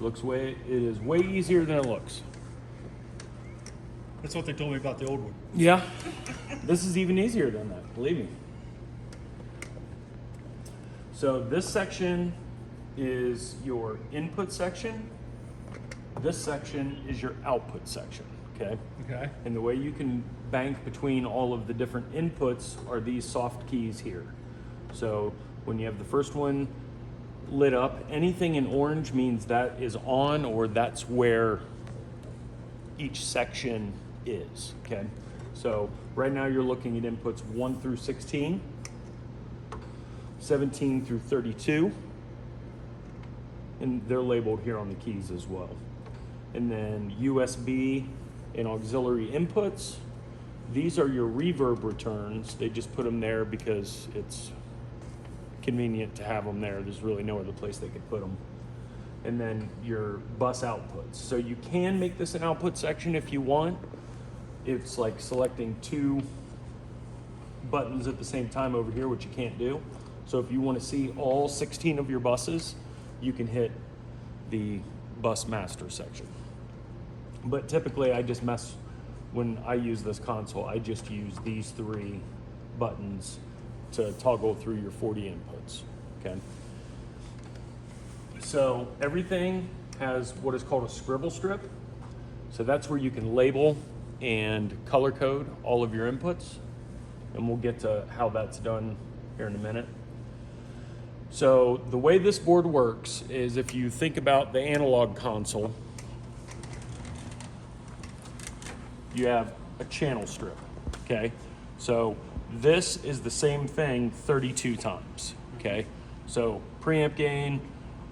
It is way easier than it looks. That's what they told me about the old one. Yeah, this is even easier than that, believe me. So this section is your input section. This section is your output section, okay? Okay. And the way you can bank between all of the different inputs are these soft keys here. So when you have the first one lit up, anything in orange means that is on, or that's where each section is, okay? So right now you're looking at inputs 1 through 16, 17 through 32, and they're labeled here on the keys as well. And then USB and auxiliary inputs. These are your reverb returns. They just put them there because it's convenient to have them there. There's really no other place they could put them. And then your bus outputs. So you can make this an output section if you want. It's like selecting 2 buttons at the same time over here, which you can't do. So if you want to see all 16 of your buses, you can hit the bus master section. But typically when I use this console, I just use these 3 buttons to toggle through your 40 inputs, okay? So everything has what is called a scribble strip. So that's where you can label and color code all of your inputs. And we'll get to how that's done here in a minute. So the way this board works is, if you think about the analog console, you have a channel strip, okay? So this is the same thing 32 times, okay? So preamp gain,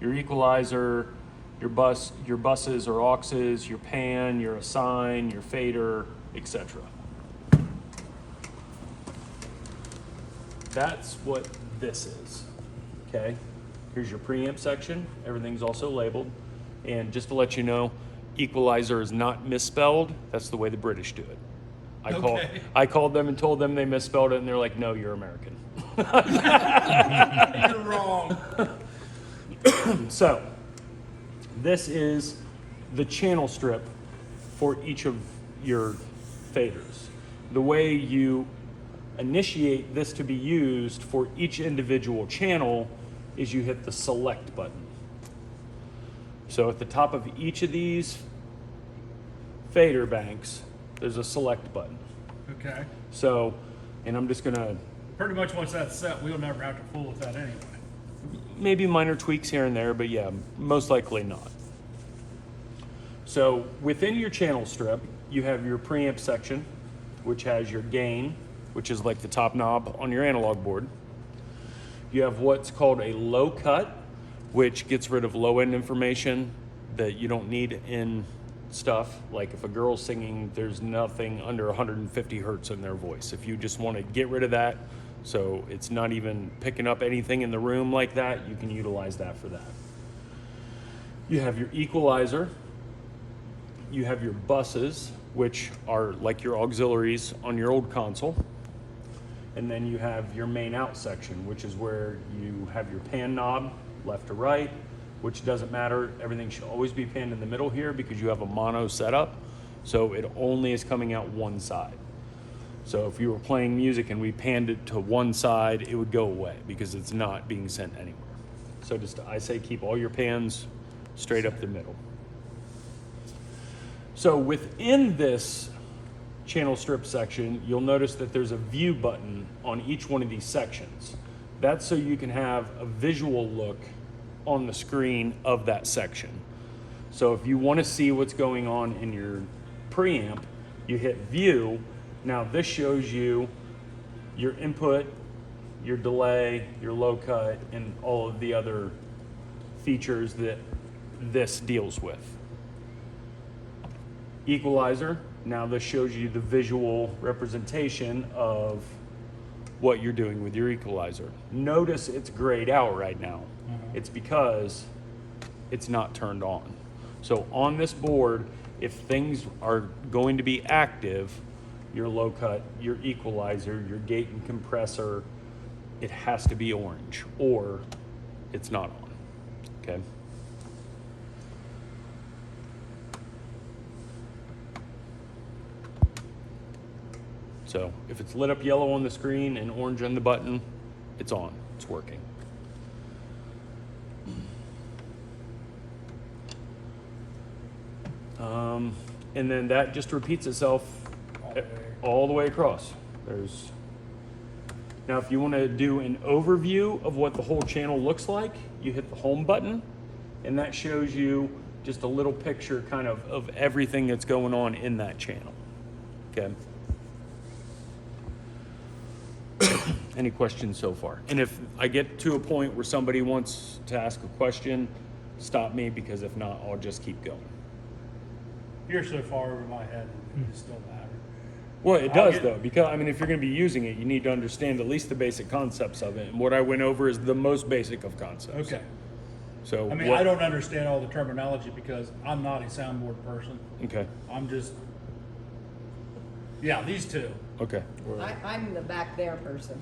your equalizer, your buses or auxes, your pan, your assign, your fader, etc. That's what this is, okay? Here's your preamp section. Everything's also labeled. And just to let you know, equalizer is not misspelled. That's the way the British do it. I called them and told them they misspelled it, and they're like, no, you're American. You're wrong. So this is the channel strip for each of your faders. The way you initiate this to be used for each individual channel is you hit the select button. So at the top of each of these fader banks, there's a select button. Okay. So, and I'm just gonna, Pretty much once that's set, we'll never have to fool with that anyway. maybe minor tweaks here and there, but yeah, most likely not. So within your channel strip, you have your preamp section, which has your gain, which is like the top knob on your analog board. You have what's called a low cut, which gets rid of low end information that you don't need in stuff. Like if a girl's singing, there's nothing under 150 hertz in their voice. If you just want to get rid of that, so it's not even picking up anything in the room like that, you can utilize that for that. You have your equalizer. You have your buses, which are like your auxiliaries on your old console. And then you have your main out section, which is where you have your pan knob, left to right, which doesn't matter. Everything should always be panned in the middle here because you have a mono setup. So it only is coming out one side. So if you were playing music and we panned it to one side, it would go away because it's not being sent anywhere. So I say keep all your pans straight up the middle. So within this channel strip section, you'll notice that there's a view button on each one of these sections. That's so you can have a visual look on the screen of that section. So if you want to see what's going on in your preamp, you hit view. Now this shows you your input, your delay, your low cut, and all of the other features that this deals with. Equalizer, now this shows you the visual representation of what you're doing with your equalizer. Notice it's grayed out right now. It's because it's not turned on. So on this board, if things are going to be active, your low cut, your equalizer, your gate and compressor, it has to be orange or it's not on, okay? So if it's lit up yellow on the screen and orange on the button, it's on, it's working. And then that just repeats itself all the way across. Now if you want to do an overview of what the whole channel looks like, you hit the home button, and that shows you just a little picture kind of everything that's going on in that channel. Okay. Any questions so far? And if I get to a point where somebody wants to ask a question, stop me, because if not, I'll just keep going. You're so far over my head, it still matter. Well, it does though, because I mean, if you're going to be using it, you need to understand at least the basic concepts of it. And what I went over is the most basic of concepts. Okay. So I mean, I don't understand all the terminology because I'm not a soundboard person. Okay. I'm just, yeah, these two. Okay. I'm the back there person.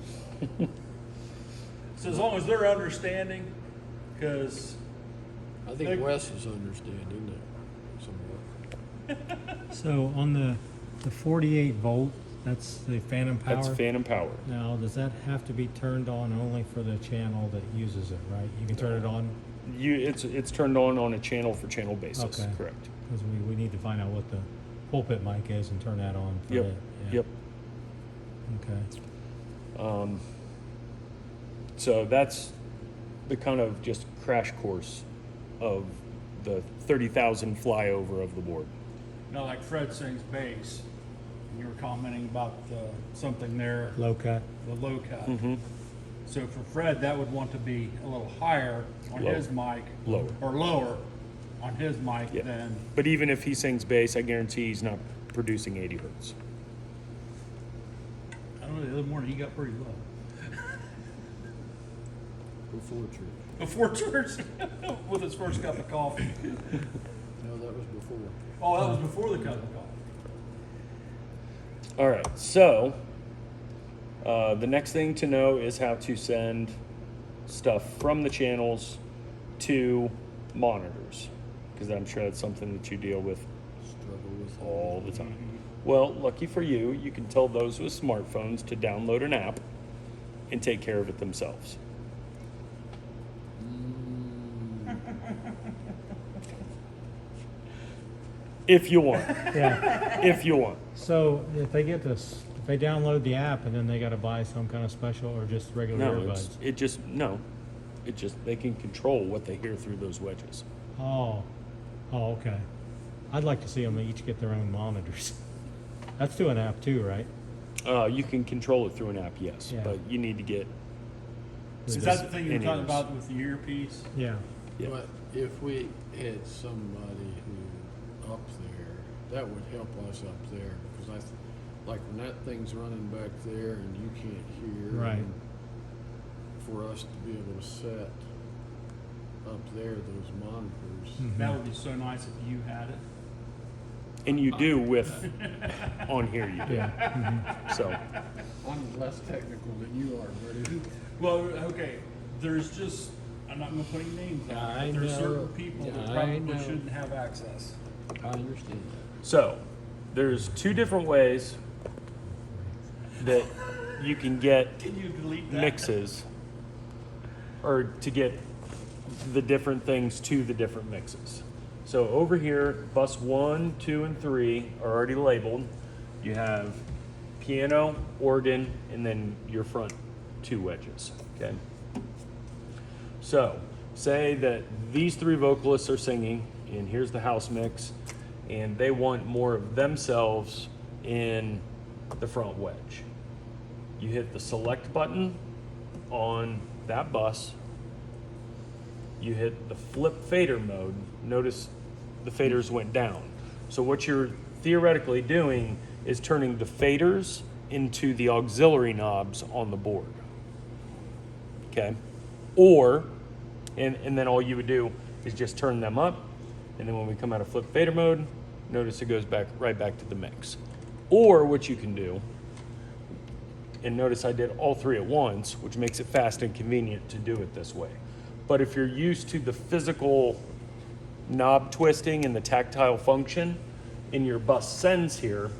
So as long as they're understanding, because I think Wes is understanding that somewhat. So on the 48 volt, that's the phantom power? That's phantom power. Now, does that have to be turned on only for the channel that uses it, right? You can turn it on? It's turned on a channel for channel basis. Okay. Correct. Because we need to find out what the pulpit mic is and turn that on for Yep. it. Yeah. Yep. Okay. So that's the kind of just crash course of the 30,000 flyover of the board. you know, like Fred sings bass, and you were commenting about something there, Low cut? the low cut. Mm-hmm. So for Fred, that would want to be a little higher on Lower. his mic. Lower. Or lower on his mic Yeah. than, But even if he sings bass, I guarantee he's not producing 80 hertz. I don't know, the other morning he got pretty low. Before church. Before church, with his first cup of coffee. No, that was before. Oh, that was before the cup of coffee. All right, so the next thing to know is how to send stuff from the channels to monitors, because I'm sure that's something that you deal with Struggle with all the time. Well, lucky for you, you can tell those with smartphones to download an app and take care of it themselves. If you want. Yeah. If you want. So if they get this, if they download the app and then they got to buy some kind of special or just regular No, earbuds? it just they can control what they hear through those wedges. Oh, okay. I'd like to see them each get their own monitors. That's through an app too, right? You can control it through an app, yes, Yeah. but you need to get. Is that the thing you were talking in-ears. about with the earpiece? Yeah. Yeah. But if we had somebody who up there, that would help us up there, because like when that thing's running back there and you can't hear. Right. and For us to be able to set up there those monitors. That would be so nice if you had it. And you do with on here, you do. Yeah. So I'm less technical than you are, buddy. Well, okay, there's just, I'm not gonna put any names on I it, but there's know. certain people that I probably know. shouldn't have access. I understand So, there's two different ways that you can get Can you delete that? mixes, or to get the different things to the different mixes. So over here, bus 1, 2, and 3 are already labeled. You have piano, organ, and then your front 2 wedges, okay? So, say that these 3 vocalists are singing, and here's the house mix, and they want more of themselves in the front wedge. You hit the select button on that bus. You hit the flip fader mode. Notice the faders went down. So what you're theoretically doing is turning the faders into the auxiliary knobs on the board. Okay? Or, and then all you would do is just turn them up, and then when we come out of flip fader mode, notice it goes back right back to the mix. Or what you can do, and notice I did all 3 at once, which makes it fast and convenient to do it this way. But if you're used to the physical knob twisting and the tactile function in your bus sends here,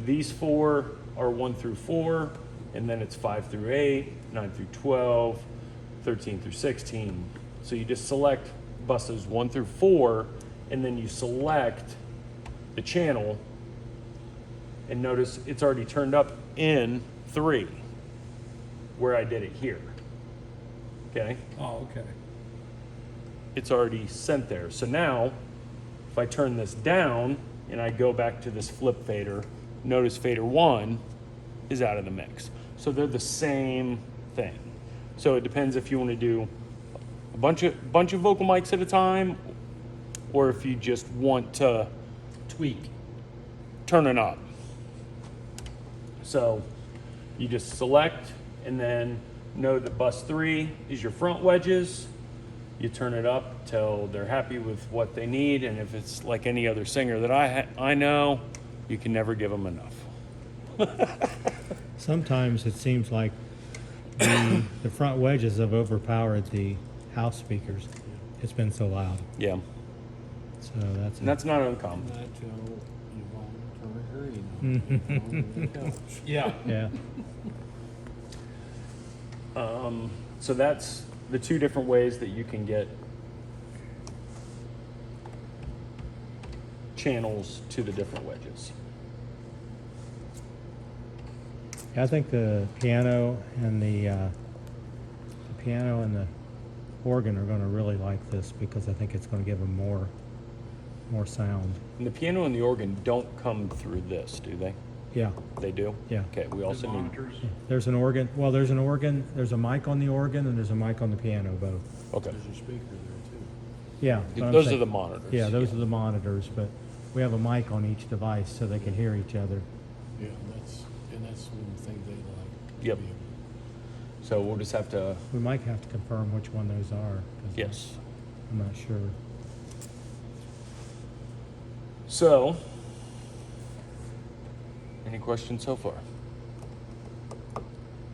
these 4 are 1 through 4, and then it's 5 through 8, 9 through 12, 13 through 16. So you just select buses 1 through 4, and then you select the channel, and notice it's already turned up in 3, where I did it here. Okay? Oh, okay. It's already sent there. So now, if I turn this down and I go back to this flip fader, notice fader 1 is out of the mix. So they're the same thing. So it depends if you want to do a bunch of vocal mics at a time, or if you just want to Tweak. turn it up. So you just select and then know that bus 3 is your front wedges. You turn it up till they're happy with what they need, and if it's like any other singer that I know, you can never give them enough. Sometimes it seems like the front wedges have overpowered the house speakers. It's been so loud. Yeah, So that's and that's not uncommon. I tell Yvonne to turn her hearing on. Yeah. yeah. So that's the 2 different ways that you can get channels to the different wedges. I think the piano and the organ are going to really like this because I think it's going to give them more sound. And the piano and the organ don't come through this, do they? Yeah, They do? yeah. Okay, we also need, Monitors. There's an organ. Well, there's an organ. There's a mic on the organ, and there's a mic on the piano. Both. okay. There's a speaker there too. Yeah. but I'm Those are saying- the monitors. Yeah, those are the monitors, but we have a mic on each device so they can hear each other. Yeah, that's one thing they like. to Yep. be able- So we'll just have to, We might have to confirm which one those are. 'cause yes. I'm not sure. So, any questions so far?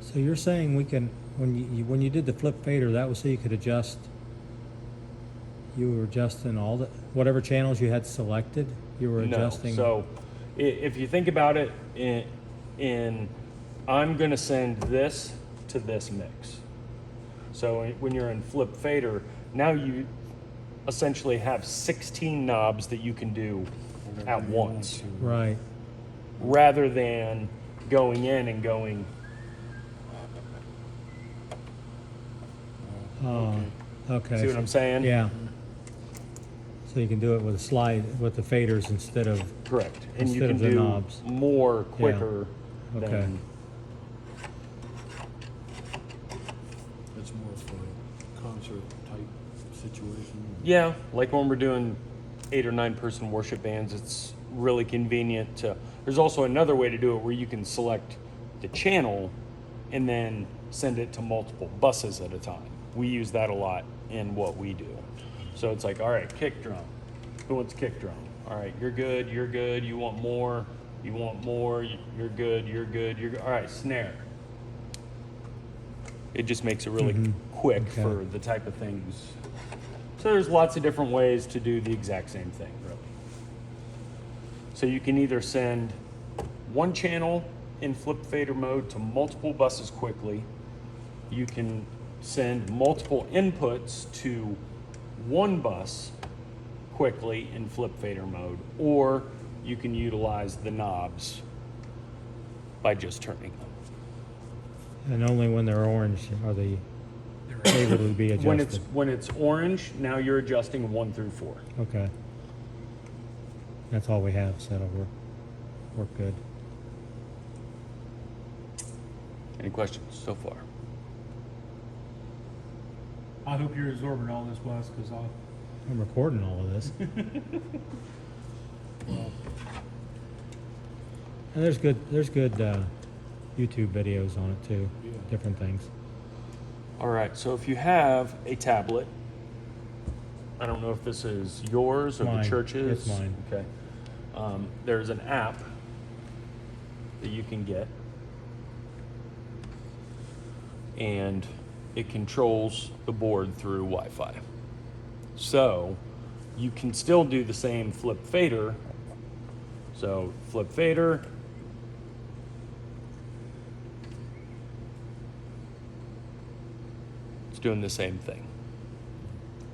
So you're saying we can, when you did the flip fader, that was so you could adjust. You were adjusting all the whatever channels you had selected. You were adjusting. No. So, if you think about it, in I'm going to send this to this mix. So when you're in flip fader, now you essentially have 16 knobs that you can do whatever at you want once, to. Right. rather than going in and going. Oh, okay. See what I'm saying? Yeah. So you can do it with a slide with the faders instead of. Correct. And you Instead can of the do knobs. more quicker Okay. than. It's more of a concert type situation. Yeah, like when we're doing 8 or 9 person worship bands, it's really convenient to. There's also another way to do it where you can select the channel and then send it to multiple buses at a time. We use that a lot in what we do. So it's like, all right, kick drum. Who wants kick drum? All right, you're good, you're good. You want more, you want more. You're good, you're good, you're good. All right, snare. It just makes it really quick Okay. for the type of things. So there's lots of different ways to do the exact same thing, really. So you can either send one channel in flip fader mode to multiple buses quickly. You can send multiple inputs to one bus quickly in flip fader mode, or you can utilize the knobs by just turning them. And only when they're orange are they able to be adjusted. When it's orange, now you're adjusting 1 through 4. Okay. That's all we have, so that'll work good. Any questions so far? I hope you're absorbing all this, Wes, because I'm recording all of this. And there's good YouTube videos on it too. Yeah. Different things. All right, so if you have a tablet, I don't know if this is yours or Mine. the church's. It's mine. Okay. There's an app that you can get, and it controls the board through Wi-Fi. So you can still do the same flip fader. So flip fader, it's doing the same thing.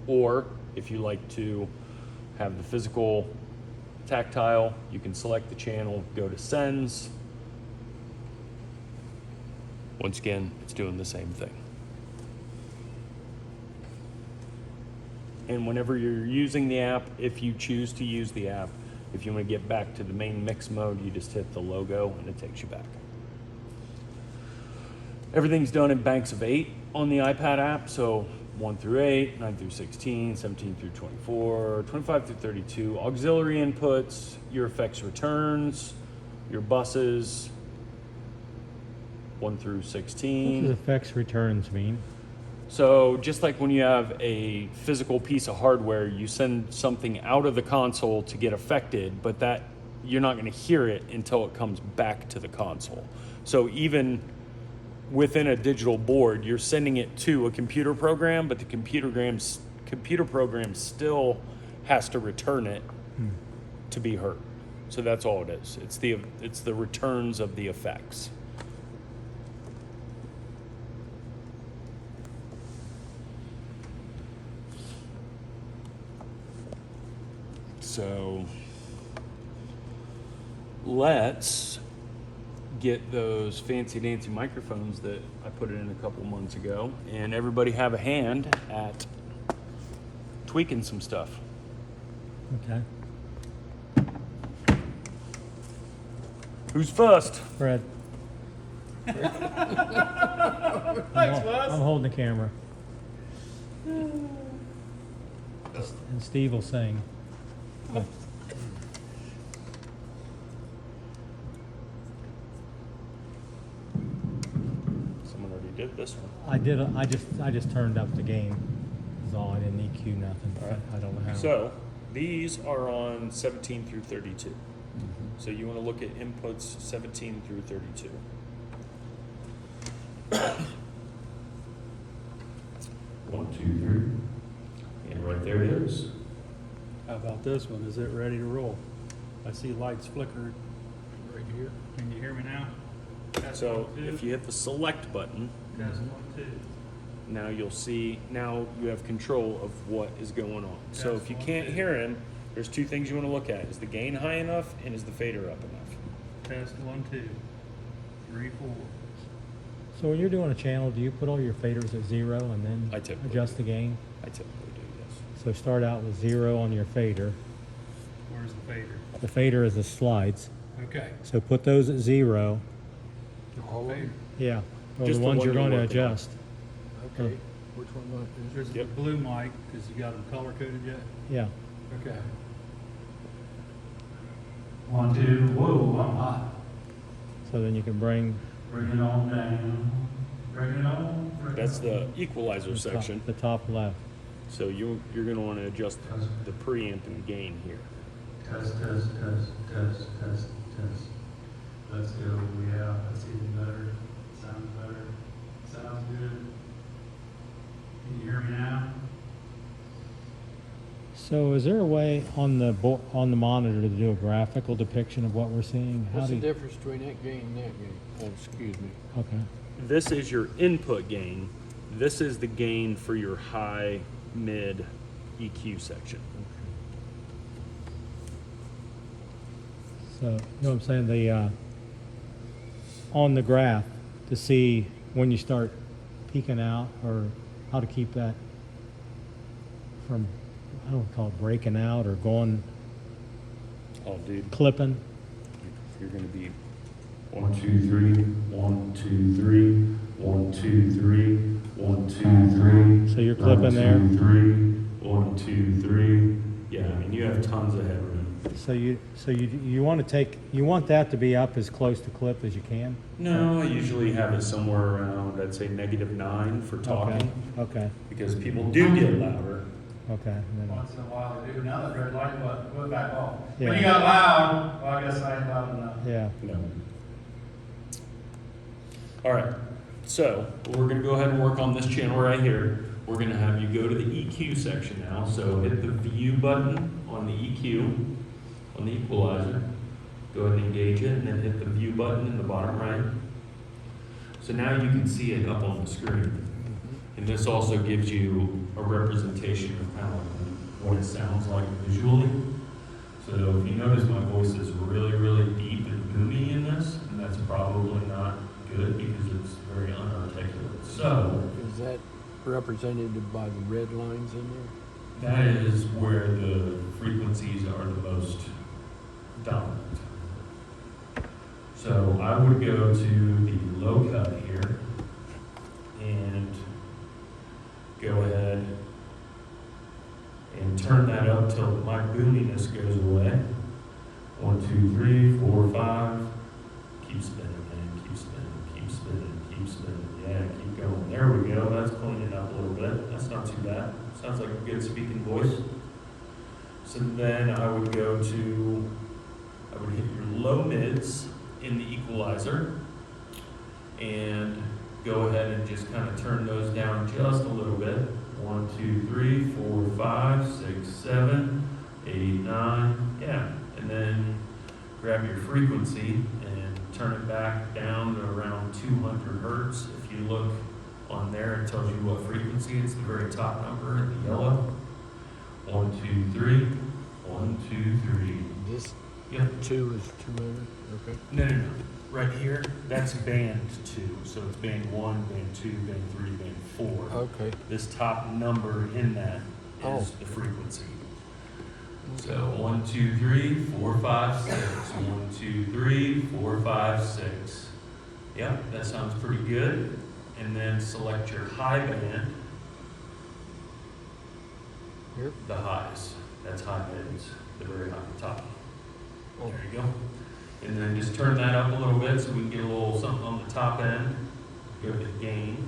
Or if you like to have the physical tactile, you can select the channel, go to sends. Once again, it's doing the same thing. And whenever you're using the app, if you choose to use the app, if you want to get back to the main mix mode, you just hit the logo and it takes you back. Everything's done in banks of 8 on the iPad app, so 1 through 8, 9 through 16, 17 through 24, 25 through 32, auxiliary inputs, your effects returns, your buses, 1 through What does 16. effects returns mean? So just like when you have a physical piece of hardware, you send something out of the console to get affected, but that you're not going to hear it until it comes back to the console. So even within a digital board, you're sending it to a computer program, but the computer program still has to return it to be heard. So that's all it is. It's the returns of the effects. So let's get those fancy dancy microphones that I put in a couple months ago, and everybody have a hand at tweaking some stuff. Okay. Who's first? Fred. Thanks, Wes. I'm holding the camera. And Steve will sing. Someone already did this one. I just turned up the gain. Is all. I didn't EQ nothing. Alright. I don't know how. So these are on 17 through 32. So you want to look at inputs 17 through 32. One, two, three. And right there it is. How about this one? Is it ready to roll? I see lights flickering. Right here. Can you hear me now? Test So 1, 2. if you hit the select button, Test 1, 2. now you'll see, now you have control of what is going on. So Test if you 1, can't 2. hear him, there's two things you want to look at. Is the gain high enough and is the fader up enough? Test 1, 2. 3, 4. So when you're doing a channel, do you put all your faders at 0 and then I typically adjust the gain? I typically do, yes. So start out with 0 on your fader. Where's the fader? The fader is the slides. Okay. So put those at 0. All of Fader. them? Yeah. Or Just the the ones one you're you're going to working on. adjust. Okay. Which one might There's Yep. the blue mic, because you got them color coded yet? Yeah. Okay. 1, 2. Whoa, I'm hot. So then you can bring Bring it on down. Bring it on. That's the equalizer the section. top, the top left. So you're going to want to adjust the preamp and gain here. Test, test, test, test, test, test. Let's go, yeah, that's even better. Sounds better. Sounds good. Can you hear me now? So is there a way on the on the monitor to do a graphical depiction of what we're seeing? What's the do difference between that gain and that gain? Oh, excuse me. Okay. This is your input gain. This is the gain for your high, mid EQ section. So you know what I'm saying? The on the graph to see when you start peeking out, or how to keep that from, I don't call it breaking out or going Oh, dude, clipping. you're going to be 1, 2, 3, 1, 2, 3, 1, 2, 3, 1, 2, 3. So you're clipping there. 1, 2, 3, 1, 2, 3. Yeah, I mean, you have tons of headroom. So you want to you want that to be up as close to clip as you can. No, I usually have it somewhere around, I'd say -9 for talking, Okay. because people do get louder. Okay. And then- Once in a while they do. Now that red light button, put it back off. Yeah. When you got loud, well, I guess I ain't loud enough. yeah. No. All right, so we're going to go ahead and work on this channel right here. We're going to have you go to the EQ section now. So hit the view button on the EQ, on the equalizer. Go ahead and engage it, and then hit the view button in the bottom right. So now you can see it up on the screen. And this also gives you a representation of kind of what it sounds like visually. So if you notice, my voice is really, really deep and boomy in this, and that's probably not good because it's very unarticulate. So Is that represented by the red lines in there? that is where the frequencies are the most dominant. So I would go to the low cut here and go ahead and turn that up till my boominess goes away. 1, 2, 3, 4, 5. Keep spinning, man. Keep spinning, keep spinning, keep spinning. Yeah, keep going. There we go. That's cleaning up a little bit. That's not too bad. Sounds like a good speaking voice. So then I would hit your low mids in the equalizer and go ahead and just kind of turn those down just a little bit. 1, 2, 3, 4, 5, 6, 7, 8, 9. Yeah. And then grab your frequency and turn it back down to around 200 hertz. If you look on there, it tells you what frequency. It's the very top number in the yellow. 1, 2, 3. 1, 2, 3. This Yep. 2 is 200, okay. No. Right here, that's band 2. So it's band 1, band 2, band 3, band 4. Okay. This top number in that is Oh. the frequency. So 1, 2, 3, 4, 5, 6. 1, 2, 3, 4, 5, 6. Yep, that sounds pretty good. And then select your high band. Here. The highs. That's high mids. The very high top. Oh. There you go. And then just turn that up a little bit so we can get a little something on the top end. Go to gain.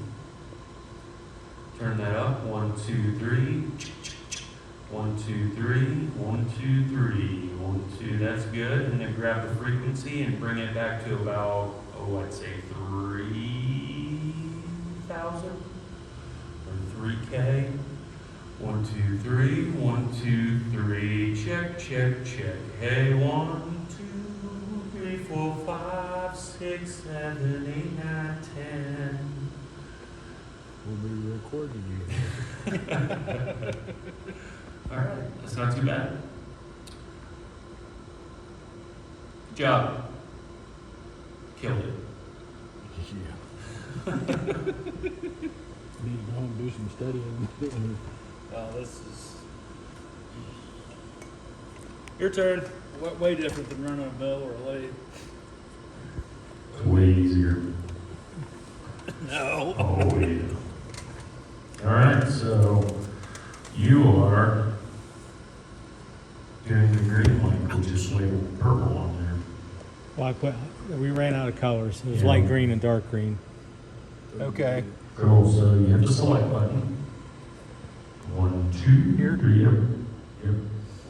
Turn that up. 1, 2, 3. 1, 2, 3. 1, 2, 3. 1, 2. That's good. And then grab the frequency and bring it back to about, I'd say 3,000 or 3K. 1, 2, 3. 1, 2, 3. Check, check, check. Hey, 1, 2, 3, 4, 5, 6, 7, 8, 9, 10. We'll be recording you. All right, that's not too bad. Good job. Killed it. Yeah. Need to go home and do some studying. This is Your turn. way different than running a mill or a lathe. It's way easier. No. Oh, yeah. All right, so you are doing the green one, which is labeled purple on Well, we ran out of colors. It was Yeah. light green and dark green. Okay. there. Cool, so you hit the select button. 1, 2, Here? 3, yep.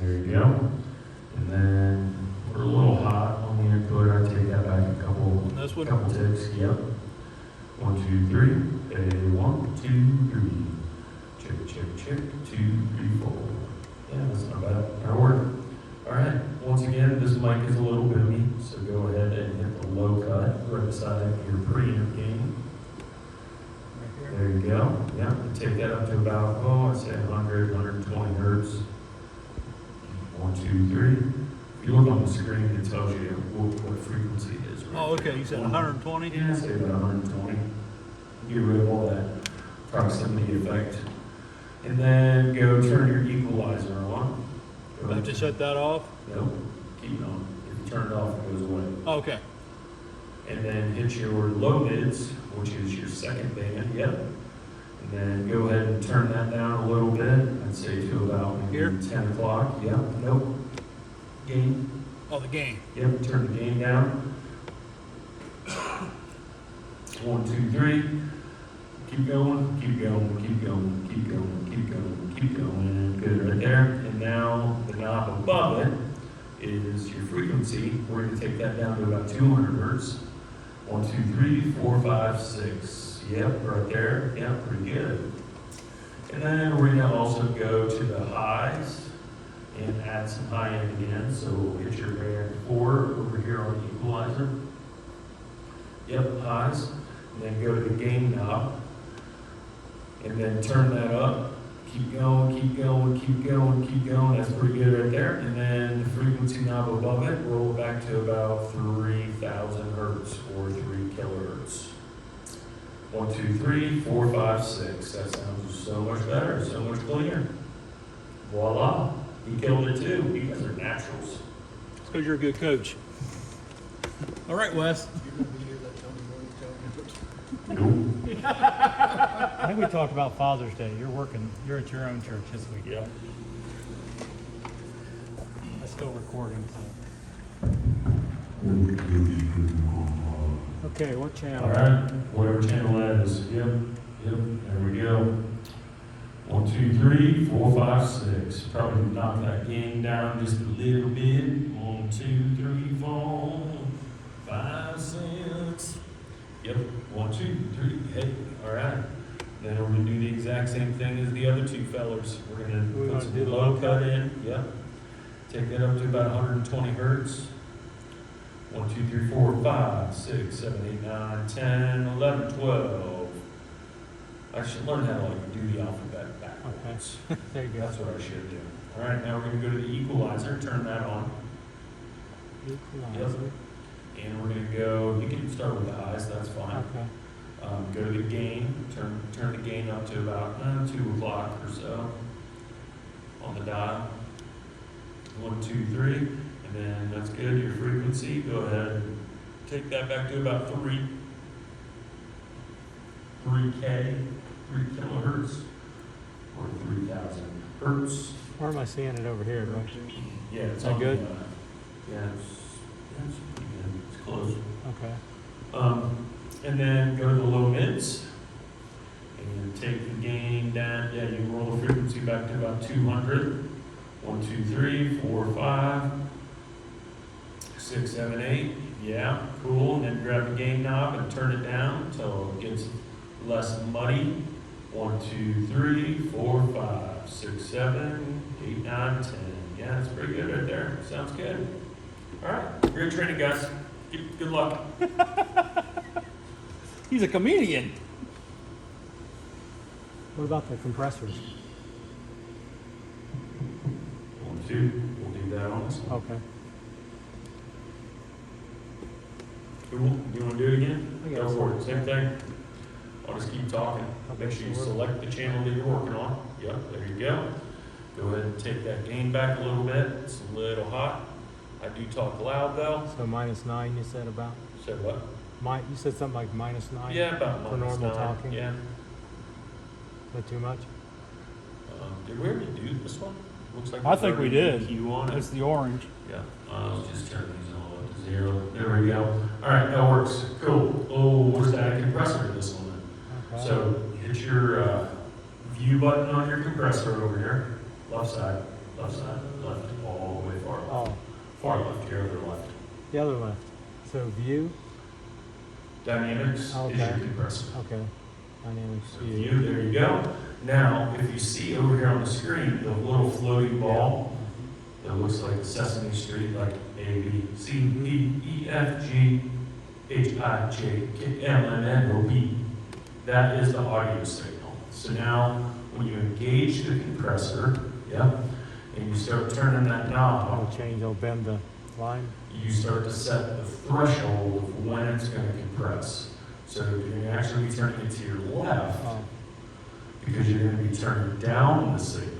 There you go. And then we're a little hot on the input. I take that back a couple This one? ticks. Yep. 1, 2, 3. Hey, 1, 2, 3. Check, check, check. 2, 3, 4. Yeah, that's not bad. That'll work. All right. Once again, this mic is a little boomy, so go ahead and hit the low cut right beside your preamp gain. There you go. Yeah, and take that up to about, I'd say 100, 120 hertz. 1, 2, 3. If you look on the screen, it tells you what frequency it is. Right Oh, okay, you said 120? Yeah, say about 120. Get rid of all that proximity effect. And then go turn your equalizer on. Go I have to shut that off? Nope, keep it on. If you turn it off, it goes away. Okay. And then hit your low mids, which is your second band, yep. And then go ahead and turn that down a little bit, I'd say to about maybe Here? 10 o'clock, yep, nope. Gain, Oh, the gain. yep, turn the gain down. 1, 2, 3. Keep going, keep going, keep going, keep going, keep going, keep going. Good right there. And now the knob above it is your frequency. We're going to take that down to about 200 hertz. 1, 2, 3, 4, 5, 6. Yep, right there. Yep, pretty good. And then we're going to also go to the highs and add some high end again. So we'll hit your band 4 over here on the equalizer. Yep, highs. And then go to the gain knob and then turn that up. Keep going, keep going, keep going, keep going. That's pretty good right there. And then the frequency knob above it, roll it back to about 3,000 hertz or 3 kilohertz. 1, 2, 3, 4, 5, 6. That sounds so much better, so much cleaner. Voila. He killed it too. You guys are naturals. It's because you're a good coach. All right, Wes. I think we talked about Father's Day. You're at your own church this week. Yeah. I'm still recording. So. Okay, what channel? All right. Whatever channel that is. Yep. Yep. There we go. 1, 2, 3, 4, 5, 6. Probably knock that gain down just a little bit. 1, 2, 3, 4, 5, 6. Yep. 1, 2, 3. Hey. All right. Then we're gonna do the exact same thing as the other two fellers. We're gonna We're put gonna some do the low low cut cut? in. Yep. Take that up to about 120 hertz. 1, 2, 3, 4, 5, 6, 7, 8, 9, 10, 11, 12. I should learn how to like do the alphabet backwards. There you go. That's what I should do. All right, now we're gonna go to the equalizer, turn that on. Equalizer. And we're gonna go, you can start with the highs, that's fine. Okay. Go to the gain, turn the gain up to about 2 o'clock or so on the dial. 1, 2, 3, and then that's good. Your frequency, go ahead and take that back to about 3K, 3 kilohertz, or 3,000 hertz. Where am I seeing it over here? Right? Yeah, it's That on good? Yeah, it's pretty good. It's close. Okay. And then go to the low mids and take the gain down. Yeah, you roll the frequency back to about 200. 1, 2, 3, 4, 5, 6, 7, 8. Yeah, cool. And then grab the gain knob and turn it down until it gets less muddy. 1, 2, 3, 4, 5, 6, 7, 8, 9, 10. Yeah, that's pretty good right there. Sounds good. All right, great training, guys. Good luck. He's a comedian. What about the compressors? 1, 2. We'll do that on this one. Okay. Cool. You want to do it again? I Go guess for so. it. Same thing. I'll just keep talking. Make sure you select the channel that you're working on. Yep, there you go. Go ahead and take that gain back a little bit. It's a little hot. I do talk loud though. So -9 you said about? Said what? You said something like -9? Yeah, about For normal -9. talking? Yeah. Is that too much? Did we already do this one? Looks like I think we did. Q on it. It's the orange. Yeah. Let's just turn these all up to 0. There we go. All right, that works. Cool. Oh, where's that compressor to this one then? Okay. So hit your view button on your compressor over here. Left side, left, all the way far left. Oh, Far left, your other left. the other left. So view? Dynamics is Okay. your compressor. Okay. Dynamics So view. view, there you go. Now, if you see over here on the screen, the little floating ball that looks like Sesame Street, like A, B, C, D, E, F, G, H, I, J, K, L, M, N, O, P. That is the audio signal. So now, when you engage the compressor, and you start turning that knob, I'll change, I'll bend the line. you start to set the threshold of when it's going to compress. So you're going to actually be turning it to your left Oh, because you're going to be turning down the signal.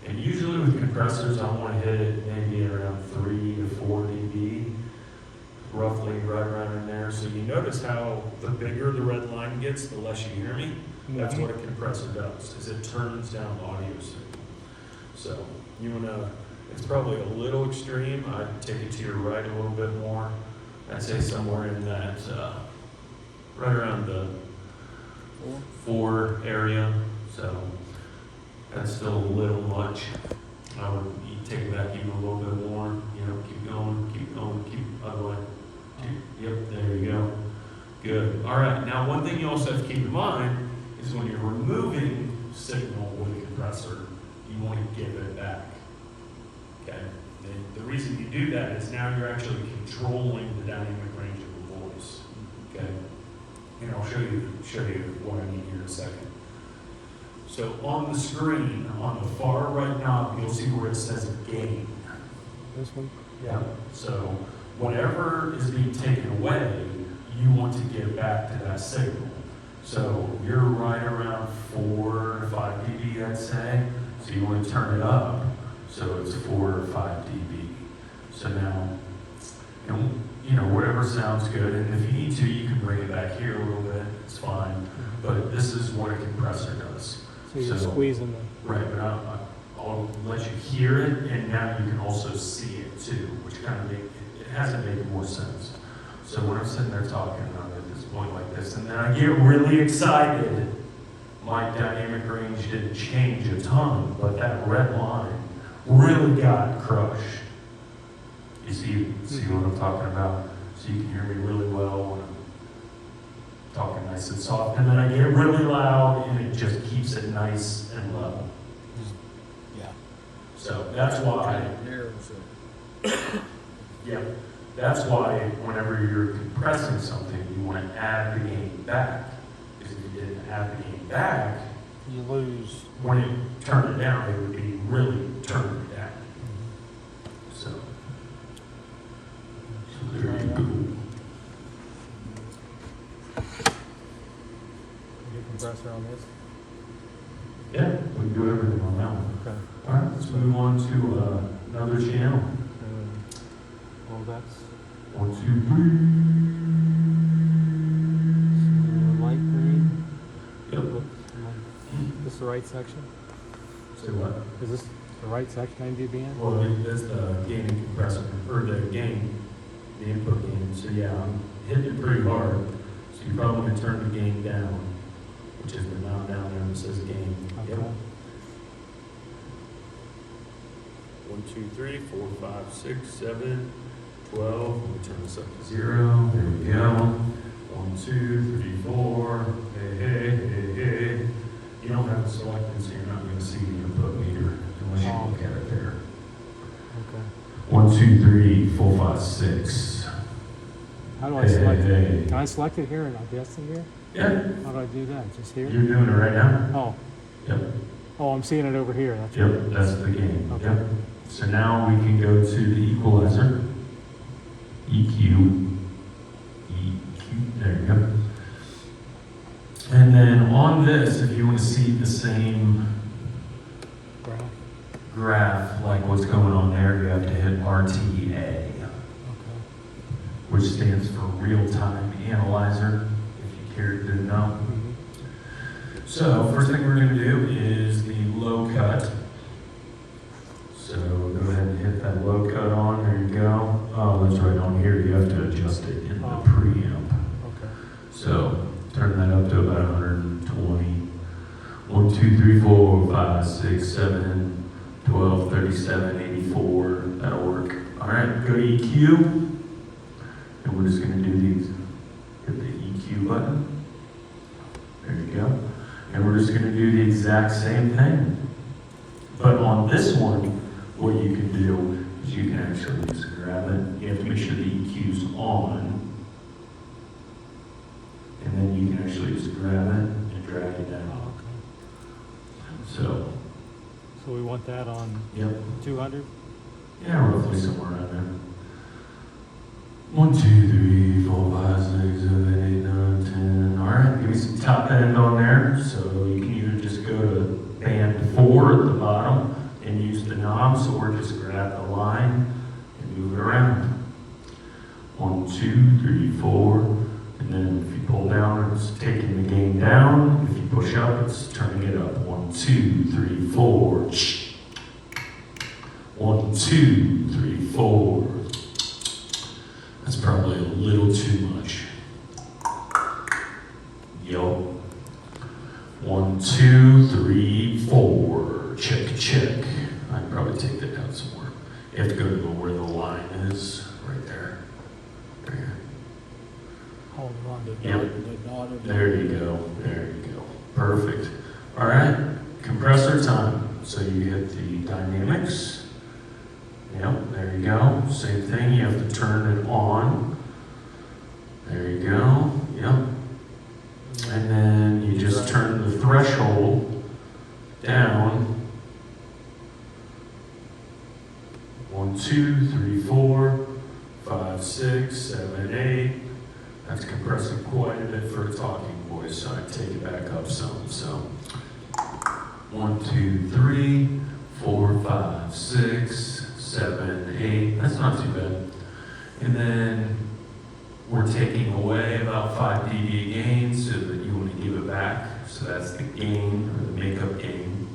And usually with compressors, I want to hit it maybe around 3 to 4 dB, roughly right around in there. So you notice how the bigger the red line gets, the less you hear me. That's what a compressor does, is it turns down the audio signal. So you want to, it's probably a little extreme. I'd take it to your right a little bit more. I'd say somewhere in that, right around the 4 area. So that's still a little much. I would take it back even a little bit more. Keep going, keep other way. Yep, there you go. Good. All right. Now, one thing you also have to keep in mind is when you're removing signal with a compressor, you want to give it back. Okay. The reason you do that is now you're actually controlling the dynamic range of the voice. Okay. And I'll show you what I mean here in a second. So on the screen, on the far right knob, you'll see where it says gain. This one? Yeah. So whatever is being taken away, you want to get back to that signal. So you're right around 4 to 5 dB, I'd say. So you want to turn it up so it's 4 or 5 dB. So now, whatever sounds good. And if you need to, you can bring it back here a little bit. It's fine. But this is what a compressor does. So you're squeezing the. Right, but I'll let you hear it, and now you can also see it too, which kind of it has to make more sense. So when I'm sitting there talking, I'm at this point like this, and then I get really excited. My dynamic range didn't change a ton, but that red line really got crushed. You see what I'm talking about? So you can hear me really well when I'm talking nice and soft, and then I get really loud, and it just keeps it nice and level. Yeah. So that's why, yeah, that's why whenever you're compressing something, you want to add the gain back. Because if you didn't add the gain back, You lose. when you turn it down, it would be really turning it down. So there you go. Get compressor on this. Yeah, we can do everything on that one. Okay. All right, let's move on to another channel. Well, that's 1, 2, 3. light green. Yep. This is the right section? Say what? Is this the right section I need to be in? Well, that's the gain and compressor, or the gain, the input gain. So yeah, I'm hitting it pretty hard. So you probably want to turn the gain down, which is the knob down there that says gain. Yep. Okay. 1, 2, 3, 4, 5, 6, 7, 12. Let me turn this up to 0. There we go. 1, 2, 3, 4. Hey, hey, hey, hey. You don't have it selected, so you're not going to see the input meter unless you look at it there. Okay. 1, 2, 3, 4, 5, 6. How do I Hey, select hey, it? hey. Can I select it here and I guess it here? Yeah, How do I do that? Just here? you're doing it right now. Oh, Yep, oh, I'm seeing it over here. That's yep, right. that's the gain. Okay. Yep. So now we can go to the equalizer. EQ. There you go. And then on this, if you want to see the same Graph. graph like what's going on there, you have to hit RTA, Okay. which stands for real-time analyzer, if you care to know. Mhm. So first thing we're going to do is the low cut. So go ahead and hit that low cut on. There you go. Oh, that's right on here. You have to adjust it in the preamp. Okay. So turn that up to about 120. 1, 2, 3, 4, 5, 6, 7, 12, 37, 84. That'll work. All right, go to EQ. And we're just going to do these. Hit the EQ button. There you go. And we're just going to do the exact same thing. But on this one, what you can do is you can actually just grab it. You have to make sure the EQ's on. And then you can actually just grab it and drag it Oh, down. okay. So, So we want that on yep. 200? Yeah, roughly somewhere around there. 1, 2, 3, 4, 5, 6, 7, 8, 9, 10. All right, give me some top end on there. So you can either just go to band 4 at the bottom and use the knobs, or just grab the line and move it around. 1, 2, 3, 4. And then if you pull down, it's taking the gain down. If you push up, it's turning it up. 1, 2, 3, 4. 1, 2, 3, 4. That's probably a little too much. Yo. 1, 2, 3, 4. Check, check. I'd probably take that down some more. You have to go to where the line is, right there. There. Hold on. Yep. There you go. There you go. Perfect. All right. Compressor time. So you hit the dynamics. Yep. There you go. Same thing. You have to turn it on. There you go. Yep. And then you just turn the threshold down. 1, 2, 3, 4, 5, 6, 7, 8. That's compressing quite a bit for a talking voice, so I take it back up some. So 1, 2, 3, 4, 5, 6, 7, 8. That's not too bad. And then we're taking away about 5 dB gain so that you want to give it back. So that's the gain, or the makeup gain.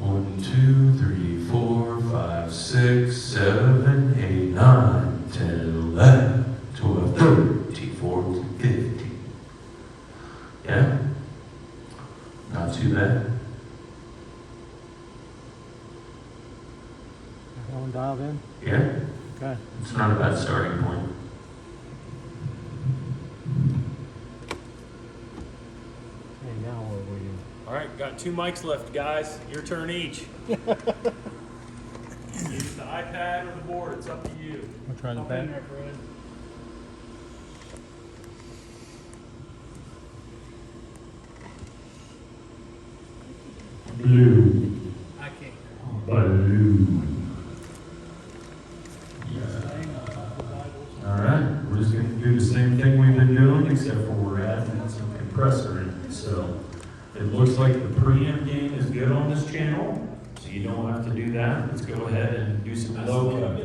1, 2, 3, 4, 5, 6, 7, 8, 9, 10, 11, 12, 13, 14, 15. Yeah? Not too bad. That one dialed in? Yeah? Okay. It's not a bad starting point. Okay, now what are we doing? All right, got 2 mics left, guys. Your turn each. Use the iPad or the board. It's up to you. I'll try the Hop in back. there, Fred. Blue. I can't. Blue. Staying on top of the Bibles. All right, we're just going to do the same thing we've been doing, except for we're adding some compressor in. So it looks like the preamp gain is good on this channel, so you don't have to do that. Let's go ahead and do some low cut.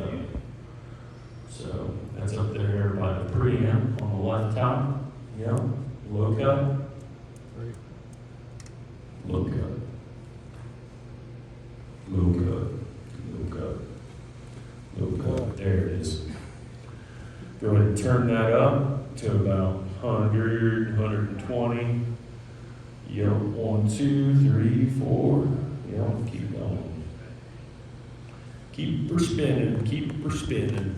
So that's up there by the preamp on the left top. Yeah, low cut. Low cut. Low cut. Low cut. Low cut. There it is. Go ahead and turn that up to about 100, 120. Yep, 1, 2, 3, 4. Yep, keep going. Keep her spinning, keep her spinning.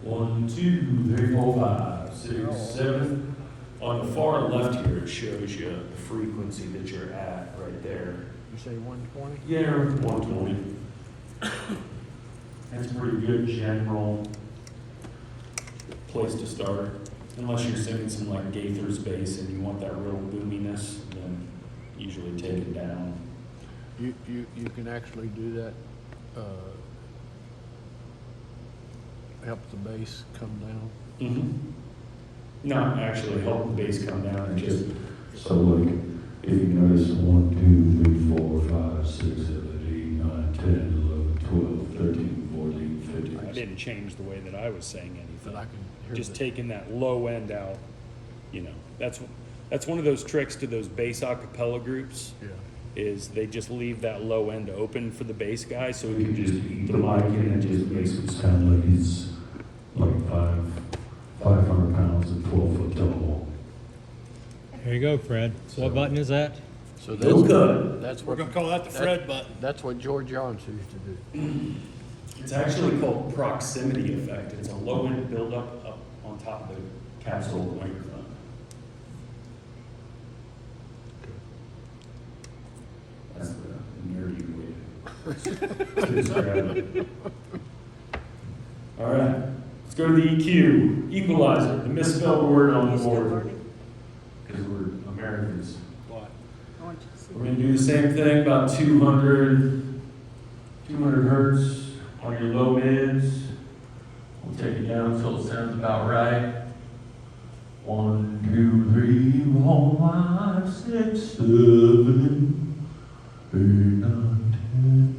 1, 2, 3, 4, 5, 6, 7. On the far left here, it shows you the frequency that you're at right there. You say 120? Yeah, 120. That's a pretty good general place to start. Unless you're singing some like Gaither's bass and you want that real boominess, then usually take it down. You can actually do that, help the bass come down. Mm-hmm. Not actually help the bass come down, and just so like if you notice 1, 2, 3, 4, 5, 6, 7, 8, 9, 10, 11, 12, 13, 14, 15. I didn't change the way that I was saying But I anything. can hear Just the, taking that low end out. You know, that's one of those tricks to those bass a cappella groups. yeah. Is they just leave that low end open for the bass guy, so So he we can can just just eat the mic and it just makes it sound like he's like 500 pounds and 12 foot tall. There you go, Fred. What button is that? So Low cut. that's We're what, gonna call that the Fred button. that's what George Jones used to do. It's actually called proximity effect. It's a low end buildup up on top of the capsule of the microphone. That's the nerdy way to describe it. All right, let's go to the EQ, equalizer, the misspelled word on the board. Because we're Americans. What? I want you to see. We're going to do the same thing, about 200 hertz on your low mids. We'll take it down until it sounds about right. 1, 2, 3, 4, 5, 6, 7, 8, 9, 10.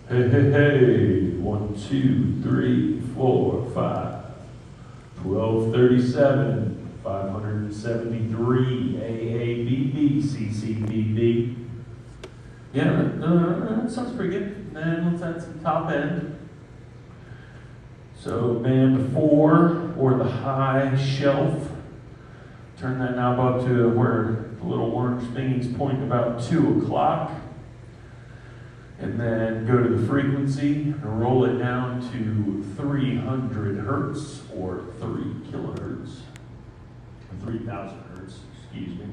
Hey, hey, hey. 1, 2, 3, 4, 5. 1237. 573, AABB, CCBB. Yeah, that sounds pretty good. Then let's add some top end. So band 4 or the high shelf. Turn that knob up to where the little orange thingies point about 2 o'clock. And then go to the frequency and roll it down to 300 hertz or 3 kilohertz. 3,000 hertz, excuse me.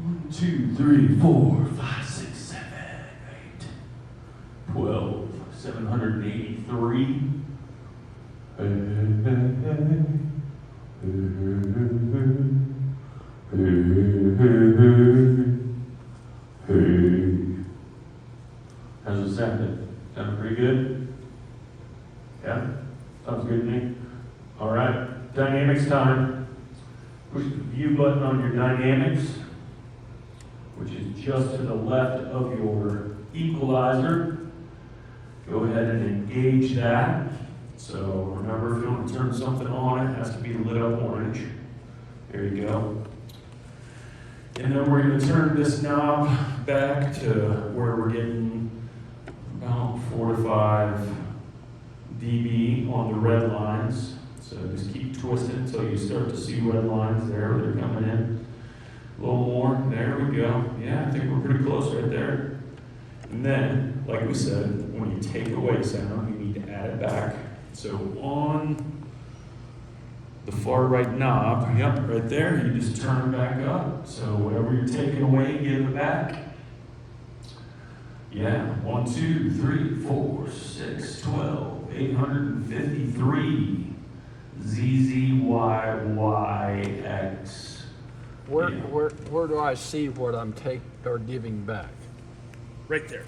1, 2, 3, 4, 5, 6, 7, 8, 12, 783. How's it sounding? Sounding pretty good? Yeah? Sounds good to me. All right, dynamics time. Push the view button on your dynamics, which is just to the left of your equalizer. Go ahead and engage that. So remember, if you want to turn something on, it has to be lit up orange. There you go. And then we're going to turn this knob back to where we're getting about 4 to 5 dB on the red lines. So just keep twisting until you start to see red lines there. They're coming in. A little more. There we go. Yeah, I think we're pretty close right there. And then, like we said, when you take away sound, you need to add it back. So on the far right knob, yep, right there, you just turn it back up. So whatever you're taking away, give it back. Yeah, 1, 2, 3, 4, 6, 12, 853. ZZYYX. Where do I see what I'm or giving back? Right there.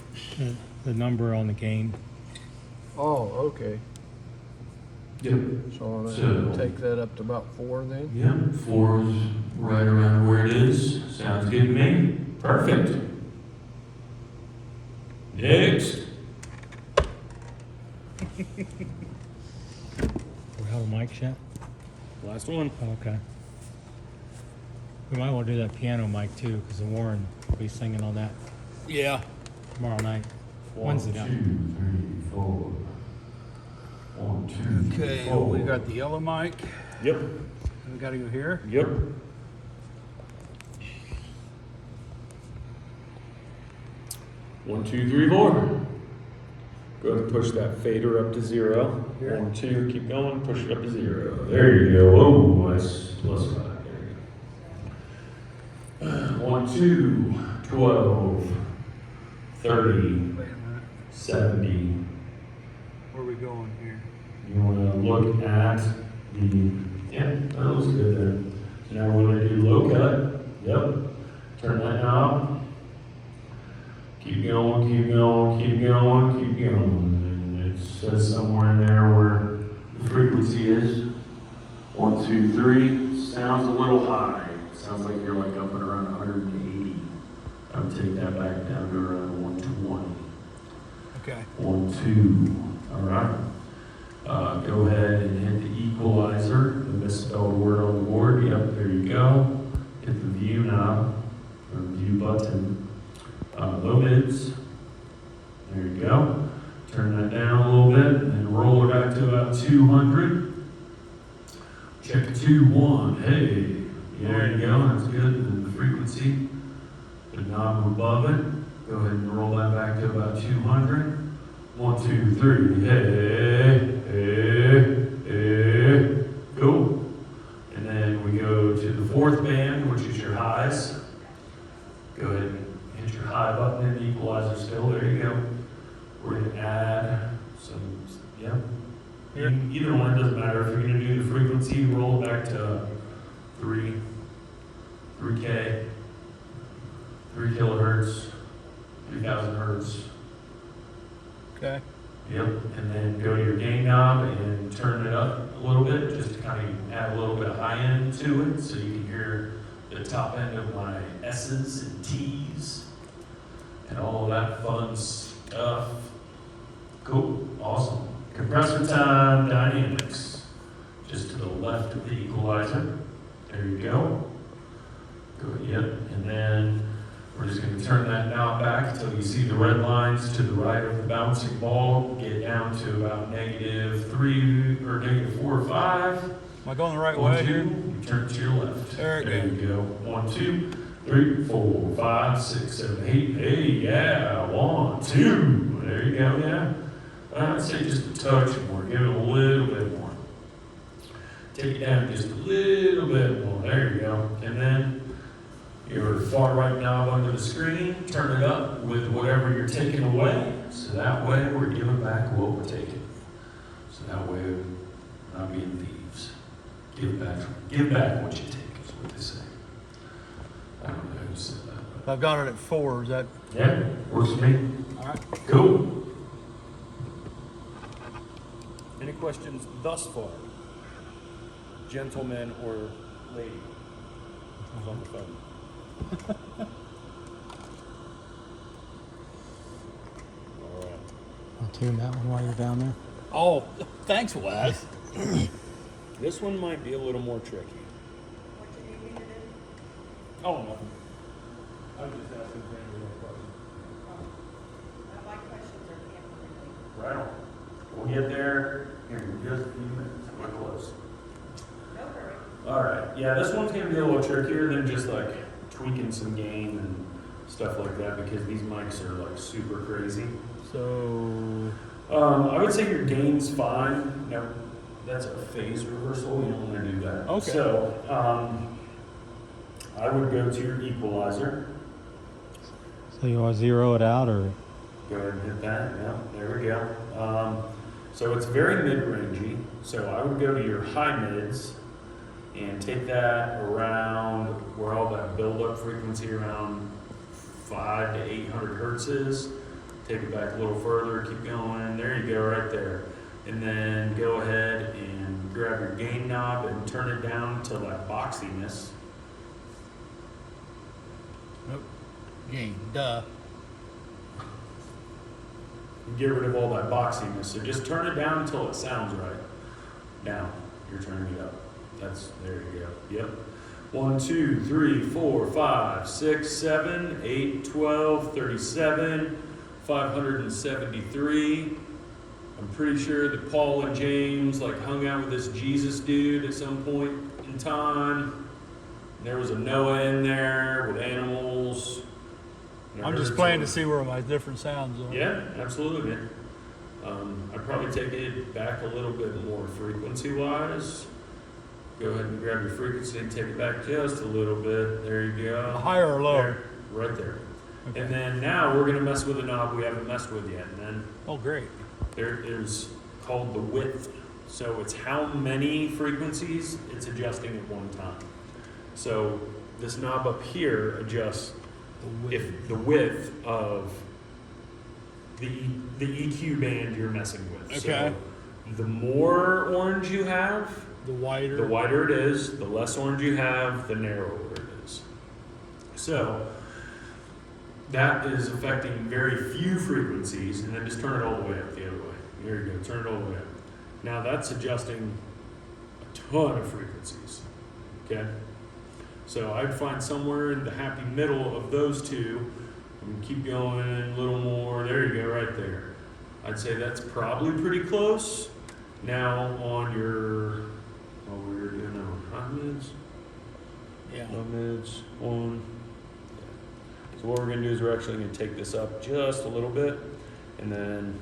The number on the gain. Oh, okay. Yep. So So- take that up to about 4 then? Yep, 4 is right around where it is. Sounds good to me. Perfect. Next. We're out of mics yet? Last one. Okay. We might want to do that piano mic too, because Warren will be singing on that Yeah. tomorrow night. Wednesday night. 1, 2, 3, 4. 1, 2, 3, Okay, 4. we got the yellow mic. Yep. We gotta go here. Yep. One, two, three, 4. Go ahead and push that fader up to 0. 1, 2, keep going, push it up to 0. There you go. Oh, that's +5. There you go. 1, 2, 12, 30, Wait a minute. 70. Where are we going here? You want to look at the, yeah, that looks good there. So now we're going to do low cut. Yep. Turn that knob. Keep going, keep going, keep going, keep going. And it says somewhere in there where the frequency is. 1, 2, 3. Sounds a little high. Sounds like you're like up at around 180. I would take that back down to around 120. Okay. 1, 2. All right. Go ahead and hit the equalizer, the misspelled word on the board. Yep, there you go. Hit the view knob, or view button. Low mids. There you go. Turn that down a little bit and roll it back to about 200. Check 2, 1. Hey, there you go. That's good. And the frequency, the knob above it. Go ahead and roll that back to about 200. 1, 2, 3. Hey, hey, hey. Cool. And then we go to the 4th band, which is your highs. Go ahead and hit your high button in the equalizer still. There you go. We're going to add some, yeah. Either one, doesn't matter. If you're going to do the frequency, roll it back to 3K, 3 kilohertz, 3,000 hertz. Okay. Yep, and then go to your gain knob and turn it up a little bit, just to kind of add a little bit of high end to it, so you can hear the top end of my S's and T's, and all of that fun stuff. Cool, awesome. Compressor time, dynamics, just to the left of the equalizer. There you go. Good, yep, and then we're just going to turn that knob back until you see the red lines to the right of the bouncing ball. Get down to about -3 or -4 or 5. Am I going the right 1, way 2, here? you turn to your left. There it you go. 1, 2, 3, 4, 5, 6, 7, 8. Hey, yeah. 1, 2. There you go, yeah. I'd say just a touch more. Give it a little bit more. Take it down just a little bit more. There you go. And then your far right knob under the screen, turn it up with whatever you're taking away. So that way we're giving back what we're taking. So that way we're not being thieves. Give back what you take is what they say. don't know who said that. If I've got it at 4, is that Yeah, works for me. all right? Cool. Any questions thus far? Gentleman or lady? Who's on the phone? All right. I'll tune that one while you're down there. Oh, thanks, Wes. This one might be a little more tricky. Oh, nothing. I was just asking for any real questions. My questions are Right on. We'll get there in just a few minutes. We're close. No hurry. All right. Yeah, this one's gonna be a little trickier than just like tweaking some gain and stuff like that because these mics are like super crazy. So, I would say your gain's fine. Now, that's a phase reversal. You don't want to do that. Okay. So, I would go to your equalizer. So you want to zero it out, or Go ahead and hit that. Yeah, there we go. So it's very mid-rangey. So I would go to your high mids and take that around where all that build-up frequency around 500 to 800 hertz is. Take it back a little further, keep going. There you go, right there. And then go ahead and grab your gain knob and turn it down to that boxiness. nope. Gain, duh. Get rid of all that boxiness. So just turn it down until it sounds right. Now you're turning it up. There you go. Yep. 1, 2, 3, 4, 5, 6, 7, 8, 12, 37, 573. I'm pretty sure that Paul and James like hung out with this Jesus dude at some point in time. There was a Noah in there with animals. I'm just playing to see where my different sounds are. Yeah, absolutely, man. I'd probably take it back a little bit more frequency-wise. Go ahead and grab your frequency and take it back just a little bit. There you go. Higher or lower? There, right there. Okay. And then now we're gonna mess with a knob we haven't messed with yet. And then Oh, great. there is called the width. So it's how many frequencies it's adjusting at one time. So this knob up here adjusts if the width of the EQ band you're messing with. Okay. So the more orange you have, The wider. the wider it is. The less orange you have, the narrower it is. So that is affecting very few frequencies, and then just turn it all the way up the other way. There you go. Turn it all the way up. Now that's adjusting a ton of frequencies. Okay. So I'd find somewhere in the happy middle of those two, and keep going a little more. There you go, right there. I'd say that's probably pretty close. Now on your, we were doing our high mids, Yeah. low mids, on. So what we're gonna do is we're actually gonna take this up just a little bit, and then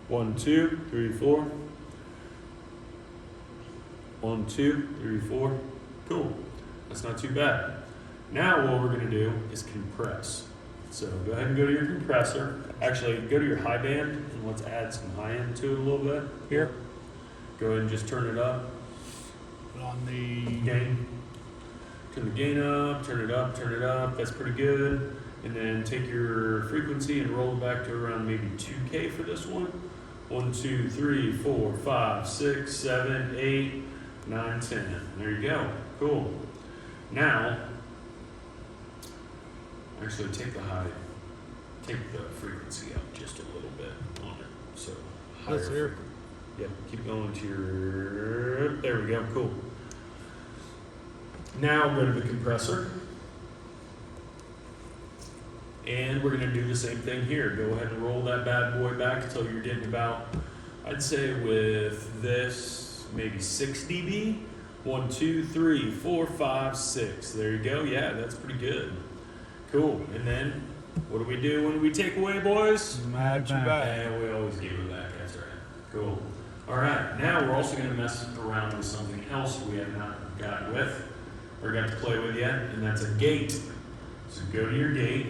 one, two, three, four. 1, 2, 3, 4. Cool. That's not too bad. Now what we're going to do is compress. So go ahead and go to your compressor. Actually, go to your high band and let's add some high end to it a little bit. Here. Go ahead and just turn it up. On the. Gain. Turn the gain up, turn it up, turn it up. That's pretty good. And then take your frequency and roll it back to around maybe 2K for this one. 1, 2, 3, 4, 5, 6, 7, 8, 9, 10. There you go. Cool. Now, actually take the frequency up just a little bit on it. So higher. Let's hear. Yep. Keep going to your. There we go. Cool. Now go to the compressor. And we're going to do the same thing here. Go ahead and roll that bad boy back until you're getting about, I'd say with this, maybe 6 dB. 1, 2, 3, 4, 5, 6. There you go. Yeah, that's pretty good. Cool. And then, what do we do when we take away, boys? Match you back. Yeah, we always give it back. That's right. Cool. All right. Now we're also going to mess around with something else we have not gotten with or got to play with yet, and that's a gate. So go to your gate.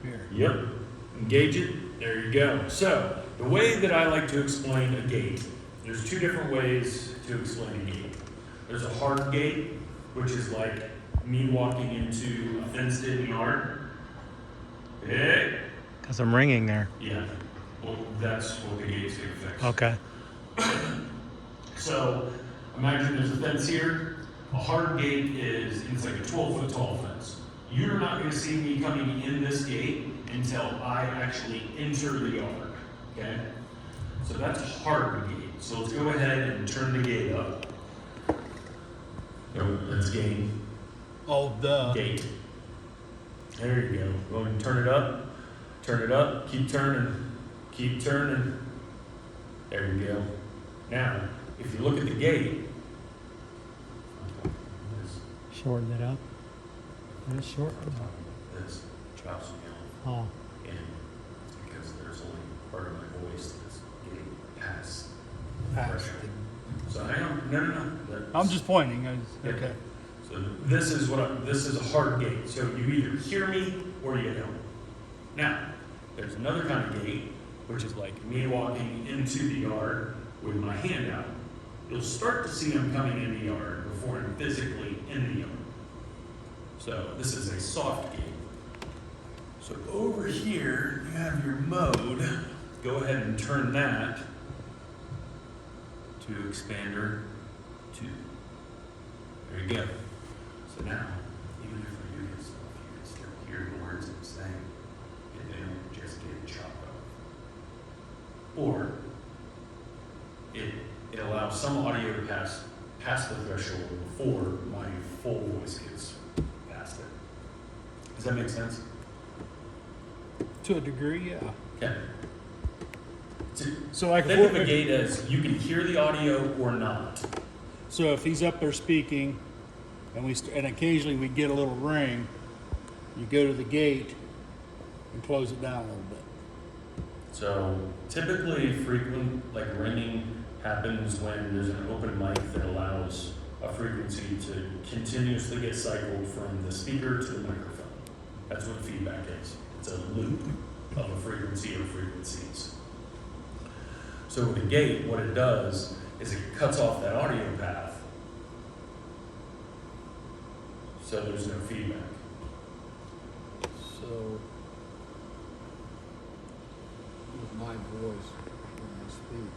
Here. Yep. Engage it. There you go. So the way that I like to explain a gate there's two different ways to explain a gate. There's a hard gate, which is like me walking into a fenced-in yard. Hey. Because I'm ringing there. Yeah, well, that's what the gate's gonna fix. Okay. So, imagine there's a fence here. A hard gate is, it's like a 12-foot tall fence. You're not gonna see me coming in this gate until I actually enter the yard, okay? So that's a hard gate. So let's go ahead and turn the gate up. No, that's gain. Oh, duh. Gate. There you go. Go ahead and turn it up, keep turning. There you go. Now, if you look at the gate, Shorten it up. Let's shorten it up. this chops me Oh, off, and it's because there's only part of my voice that's getting past threshold. So hang on, no. I'm just pointing. Yeah. Okay. So this is this is a hard gate. So you either hear me or you don't. Now, there's another kind of gate, which is like me walking into the yard with my hand out. You'll start to see I'm coming in the yard before I'm physically in the yard. So this is a soft gate. So over here, you have your mode. Go ahead and turn that to expander 2. There you go. So now, even if I do this stuff, you can still hear the words I'm saying, and they don't just get chopped off. Or it allows some audio to pass past the threshold before my full voice gets past it. Does that make sense? To a degree, yeah. Okay. So like, Think of a gate as you can hear the audio or not. so if he's up there speaking, and occasionally we get a little ring, you go to the gate and close it down a little bit. So typically frequent like ringing happens when there's an open mic that allows a frequency to continuously get cycled from the speaker to the microphone. That's what feedback is. It's a loop of a frequency or frequencies. So with a gate, what it does is it cuts off that audio path so there's no feedback. So, with my voice, when I speak,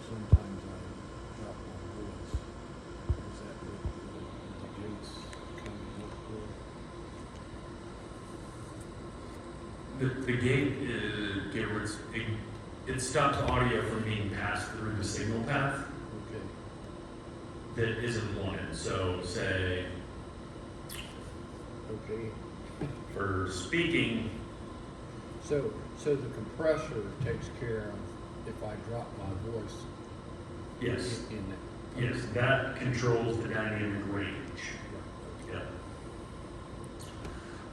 sometimes I drop my voice. Is that what the gates kind of look for? The gate it stops audio from being passed through the signal path Okay. that isn't wanted. So say Okay. for speaking, So the compressor takes care of if I drop my voice yes, in that. yes, that controls the dynamic range. Yeah.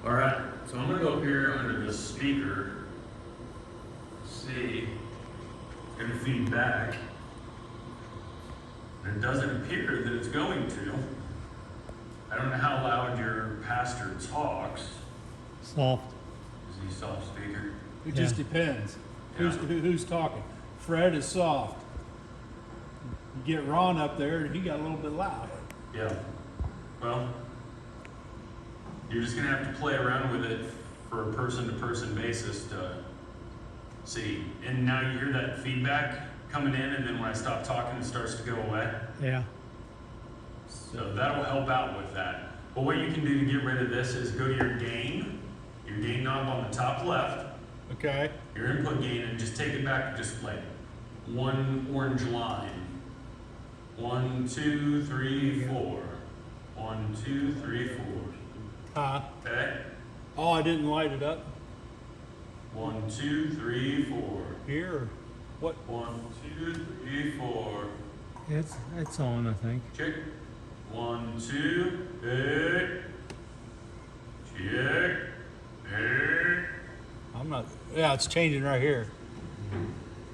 All right, so I'm gonna go up here under this speaker. See, it's gonna feed back. And it doesn't appear that it's going to. I don't know how loud your pastor talks. soft. Is he soft speaker? It just Yeah. depends. Yeah. Who's talking? Fred is soft. You get Ron up there, and he got a little bit loud. Yeah. Well, you're just gonna have to play around with it for a person-to-person basis to see. And now you hear that feedback coming in, and then when I stop talking, it starts to go away. Yeah. So that'll help out with that. But what you can do to get rid of this is go to your gain knob on the top left, Okay. your input gain, and just take it back to just like one orange line. 1, 2, 3, 4. 1, 2, 3, 4. Okay? Oh, I didn't light it up 1, 2, 3, 4. here. Or what? 1, 2, 3, 4. It's on, I think. Check. 1, 2, hey. Check. Hey. I'm not. Yeah, it's changing right here.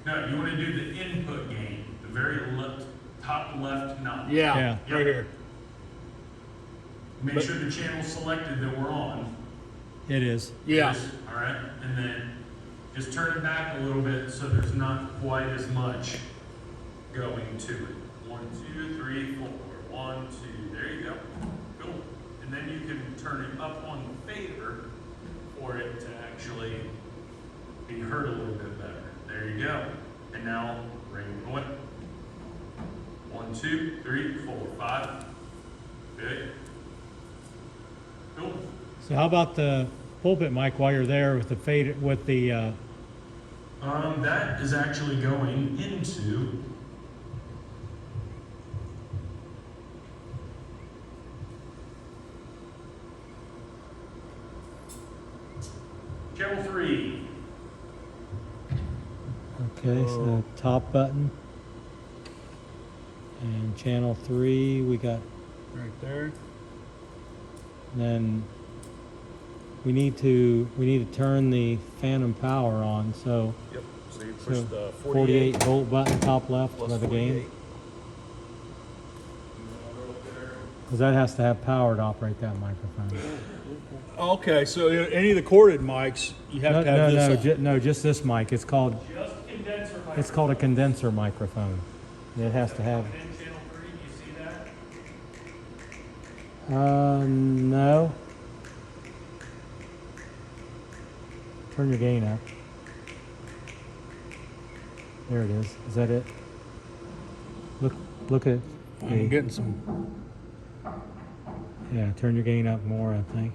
No, you want to do the input gain, the very left, top left knob. Yeah, Yeah. right here. Make But- sure the channel's selected that we're on. It is. Yeah. Yes, all right, and then just turn it back a little bit so there's not quite as much going to it. 1, 2, 3, 4. 1, 2. There you go. Cool. And then you can turn it up on the fader for it to actually be heard a little bit better. There you go. And now ring away. 1, 2, 3, 4, 5. Good. Cool. So how about the pulpit mic while you're there with the fade, with the, That is actually going into channel 3. okay, so top button. And channel 3, we got, Right there. then we need to turn the phantom power on, so Yep. So you push So, the 48 volt button top left plus by the gain. 48. Because that has to have power to operate that microphone. Okay, so any of the corded mics, you have No, to have no, this. no, just this mic. It's called Just condenser microphone. it's called a condenser microphone. It has to have. Coming in channel 3, do you see that? No. Turn your gain up. There it is. Is that it? Look at. I'm getting some. Yeah, turn your gain up more, I think.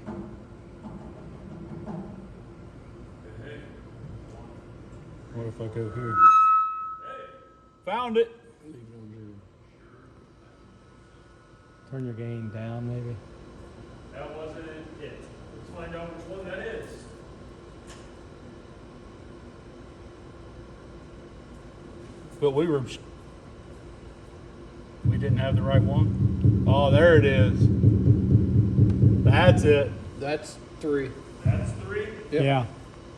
What if I go here? Found it. Leave it on zero. Turn your gain down, maybe. That wasn't it. Let's find out which one that is. But we didn't have the right one. Oh, there it is. That's it. That's 3. That's 3. Yep. Yeah.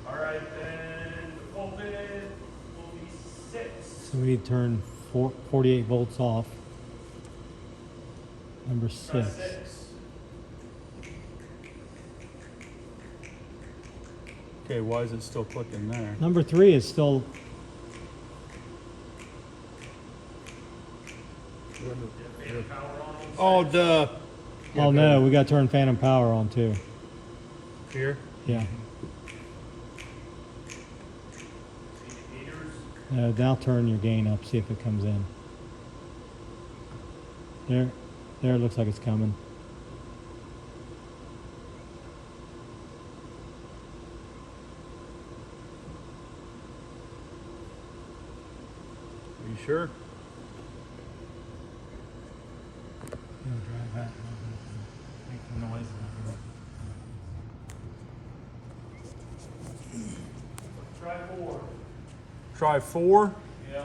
All right, then the pulpit will be 6. So we need to turn 48 volts off. Number Press 6. 6. Okay, why is it still clicking there? Number 3 is still. Phantom power on. Oh, duh. Oh no, we got to turn phantom power on too. Here. Yeah. Indicators. Now turn your gain up, see if it comes in. There it looks like it's coming. Are you sure? Try 4. Try 4. Yeah.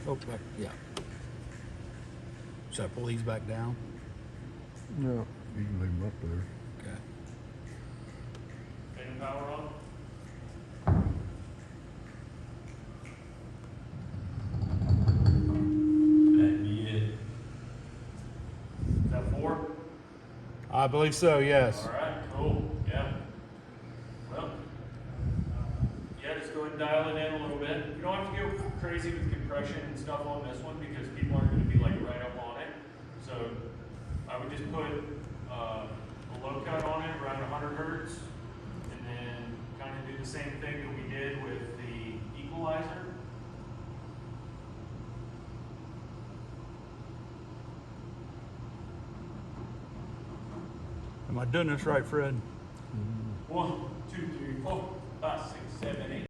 Oh, back. Yeah. Should I pull these back down? No, you can leave them up there. Okay. Phantom power on. That'd be it. Is that 4? I believe so, yes. All right, cool. Yeah. Well, yeah, just go ahead and dial it in a little bit. You don't have to go crazy with compression and stuff on this one because people aren't going to be like right up on it. So I would just put a low cut on it around 100 hertz, and then kind of do the same thing that we did with the equalizer. Am I doing this right, Fred? 1, 2, 3, 4, 5, 6, 7, 8.